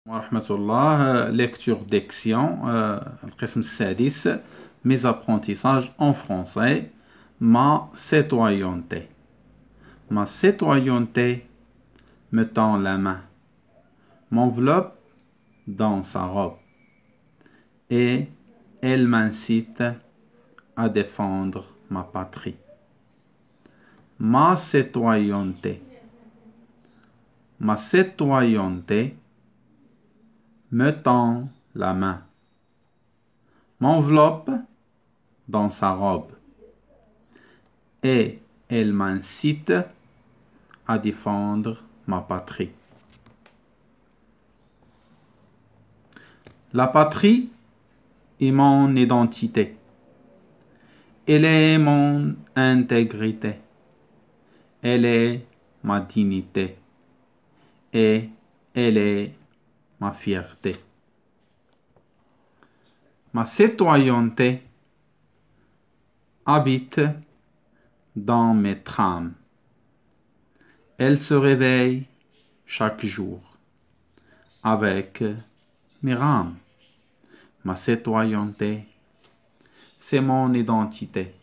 ورحمة الله. Lecture d'Action, القسم السادس. Mes apprentissages en français. Ma citoyenneté. Ma citoyenneté me tend la main, m'enveloppe dans sa robe et elle m'incite à défendre ma patrie. Ma citoyenneté. Ma citoyenneté me tend la main, m'enveloppe dans sa robe et elle m'incite à défendre ma patrie. La patrie est mon identité. Elle est mon intégrité. Elle est ma dignité. Et elle est ma fierté. Ma citoyenneté habite dans mes trames. Elle se réveille chaque jour avec mes rames. Ma citoyenneté, c'est mon identité,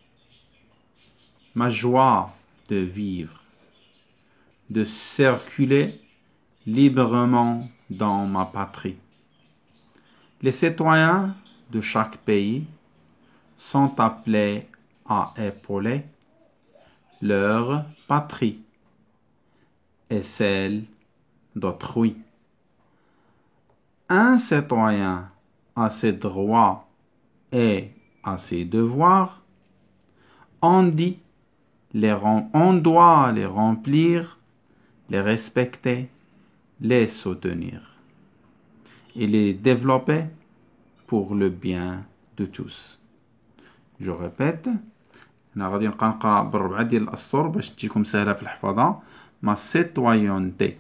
ma joie de vivre, de circuler librement dans ma patrie. Les citoyens de chaque pays sont appelés à épauler leur patrie et celle d'autrui. Un citoyen a ses droits et a ses devoirs. On doit les remplir, les respecter, les soutenir et les développer pour le bien de tous. Je répète, أنا غادي نبقى نقرأ بالربعة ديال الأسطر باش تجيكم سهلة في الحفاظة. Ma citoyenneté.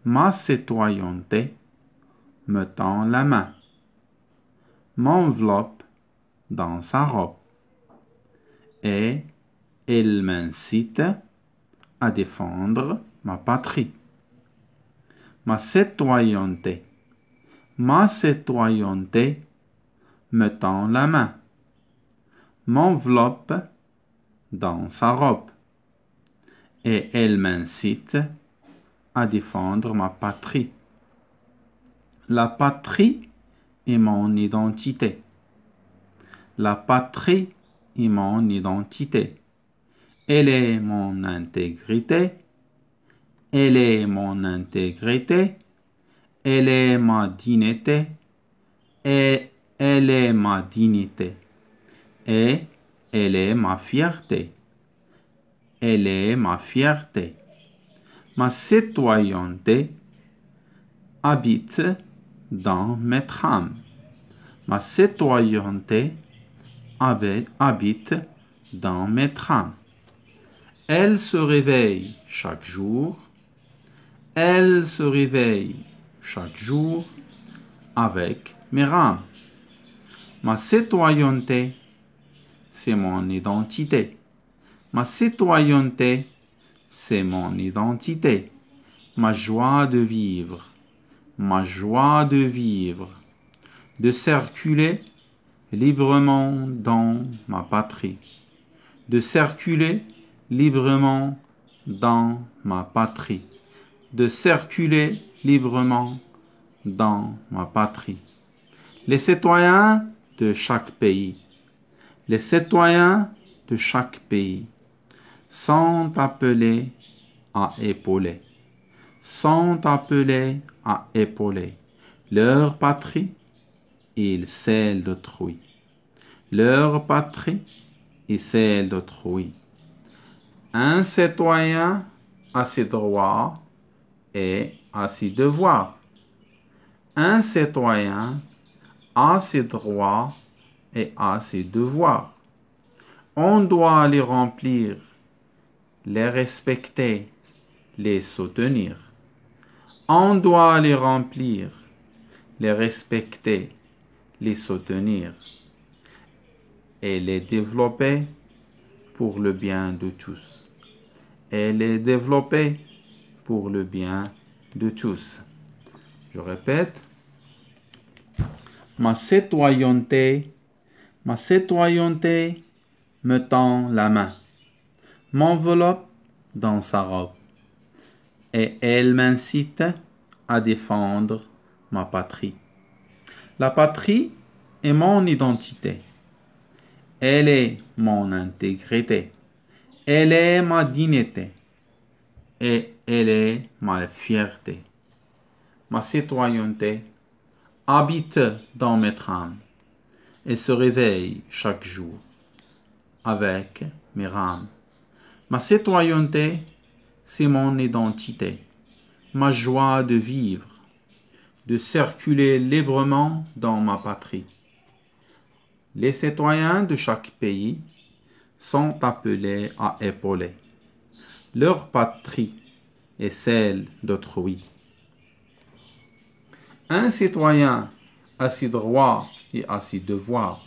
Ma citoyenneté me tend la main, m'enveloppe dans sa robe et elle m'incite à défendre ma patrie. Ma citoyenneté. Ma citoyenneté me tend la main, m'enveloppe dans sa robe et elle m'incite à défendre ma patrie. La patrie est mon identité. La patrie est mon identité. Elle est mon intégrité. Elle est mon intégrité. Elle est ma dignité. Et elle est ma dignité. Et elle est ma fierté. Elle est ma fierté. Ma citoyenneté habite dans mes trames. Ma citoyenneté habite dans mes trames. Elle se réveille chaque jour. Elle se réveille chaque jour avec mes rames. Ma citoyenneté, c'est mon identité. Ma citoyenneté, c'est mon identité. Ma joie de vivre. Ma joie de vivre. De circuler librement dans ma patrie. De circuler librement dans ma patrie. De circuler librement dans ma patrie. Les citoyens de chaque pays. Les citoyens de chaque pays sont appelés à épauler. Sont appelés à épauler leur patrie et celle d'autrui. Leur patrie et celle d'autrui. Un citoyen a ses droits et a ses devoirs. Un citoyen a ses droits et a ses devoirs. On doit les remplir, les respecter, les soutenir. On doit les remplir, les respecter, les soutenir et les développer pour le bien de tous. Et les développer pour le bien de tous. Je répète. Ma citoyenneté me tend la main, m'enveloppe dans sa robe, et elle m'incite à défendre ma patrie. La patrie est mon identité, elle est mon intégrité, elle est ma dignité, et elle est ma fierté. Ma citoyenneté habite dans mes trames et se réveille chaque jour avec mes rames. Ma citoyenneté, c'est mon identité, ma joie de vivre, de circuler librement dans ma patrie. Les citoyens de chaque pays sont appelés à épauler leur patrie et celle d'autrui. Un citoyen a ses droits et a ses devoirs.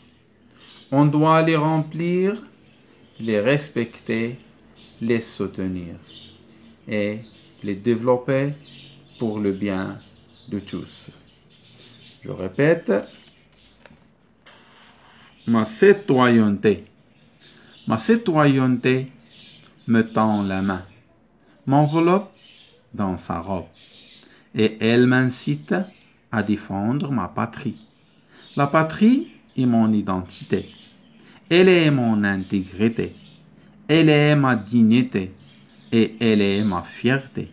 On doit les remplir, les respecter, les soutenir et les développer pour le bien de tous. Je répète, ma citoyenneté me tend la main, m'enveloppe dans sa robe, et elle m'incite à défendre ma patrie. La patrie est mon identité, elle est mon intégrité, elle est ma dignité et elle est ma fierté.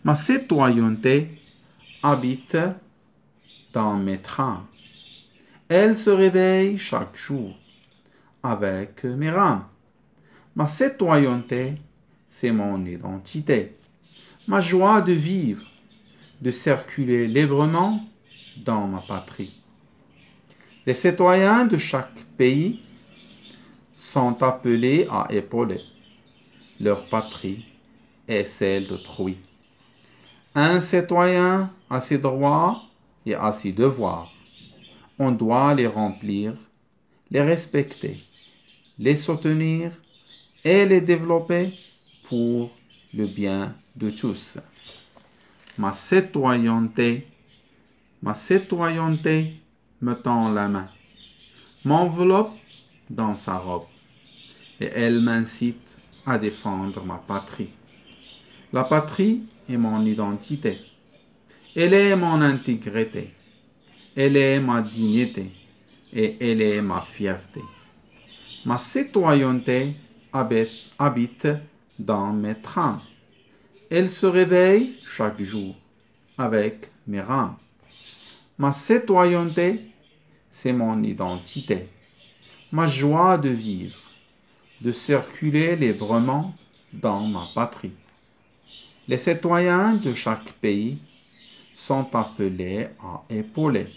Ma citoyenneté habite dans mes trains. Elle se réveille chaque jour avec mes rames. Ma citoyenneté, c'est mon identité, ma joie de vivre, de circuler librement dans ma patrie. Les citoyens de chaque pays sont appelés à épauler leur patrie et celle d'autrui. Un citoyen a ses droits et a ses devoirs. On doit les remplir, les respecter, les soutenir et les développer pour le bien de tous. Ma citoyenneté me tend la main, m'enveloppe dans sa robe, et elle m'incite à défendre ma patrie. La patrie est mon identité, elle est mon intégrité, elle est ma dignité et elle est ma fierté. Ma citoyenneté habite dans mes trames. Elle se réveille chaque jour avec mes rames. Ma citoyenneté, c'est mon identité, ma joie de vivre, de circuler librement dans ma patrie. Les citoyens de chaque pays sont appelés à épauler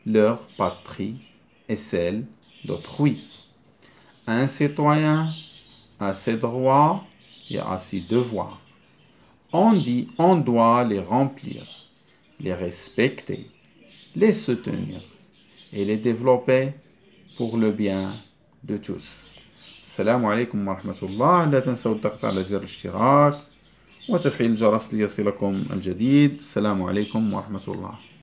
leur patrie et celle d'autrui. Un citoyen a ses droits et a ses devoirs. On doit les remplir, les respecter, les soutenir et les développer pour le bien de tous. السلام عليكم ورحمة الله. لا تنسوا الضغط على زر الاشتراك وتفعيل الجرس ليصلكم الجديد. السلام عليكم ورحمة الله.